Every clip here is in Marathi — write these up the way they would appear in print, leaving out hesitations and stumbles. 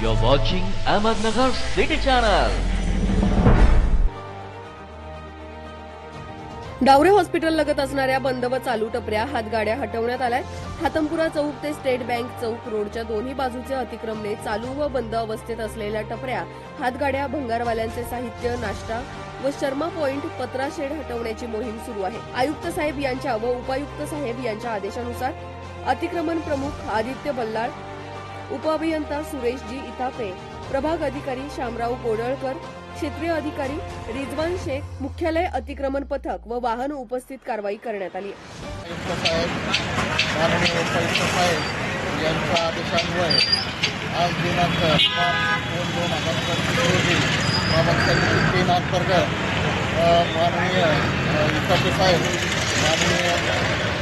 You're watching Ahmednagar City Channel. Daware hospital लगत असणाऱ्या बंद व चालू टपऱ्या हातगाड्या हटवण्यात आल्या। हातमपुरा चौक ते स्टेट बँक चौक रोडच्या दोन्ही बाजूचे अतिक्रमणे चालू व बंद अवस्थेत असलेल्या टपऱ्या हातगाड्या भंगारवाल्यांचे साहित्य नाश्ता व शर्मा पॉइंट पत्रा शेड हटवण्याची मोहीम सुरू आहे। आयुक्त साहेब यांच्या व उपायुक्त साहेब यांच्या आदेशानुसार अतिक्रमण प्रमुख आदित्य बल्लाळ, उपअभियंता सुरेशजी इथापे, प्रभाग अधिकारी शामराव गोडळकर, क्षेत्रीय अधिकारी रिजवान शेख, मुख्यालय अतिक्रमण पथक व वाहन उपस्थित कारवाई करण्यात आली। माननीय उपायुक्त साहेब यांच्या आदेशान्वये आज दिनांक 5/2/2025 रोजी बाबासाहेब 3 अंतर्गत माननीय इथापे साहेब, माननीय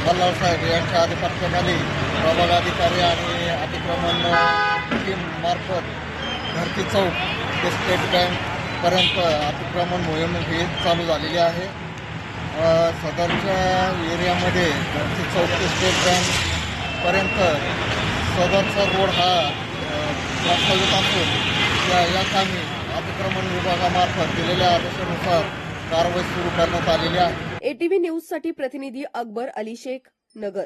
बल्लाळ साहेब यांच्या अधिपत्याखाली प्रभाग अधिकारी आणि अतिक्रमण टीम मार्फत घरती चौक ते स्टेट बँक पर्यंत अतिक्रमण मोहीम ही चालू झालेली आहे। सदरच्या एरियामध्ये घरती चौक ते स्टेट बँक पर्यंत सदरचा रोड हा वास्तविक असून या कामी अतिक्रमण विभागामार्फत दिलेल्या आदेशानुसार कारवाई सुरू करण्यात आलेली आहे। ATV न्यूज साठी प्रतिनिधी अकबर अली शेख, नगर।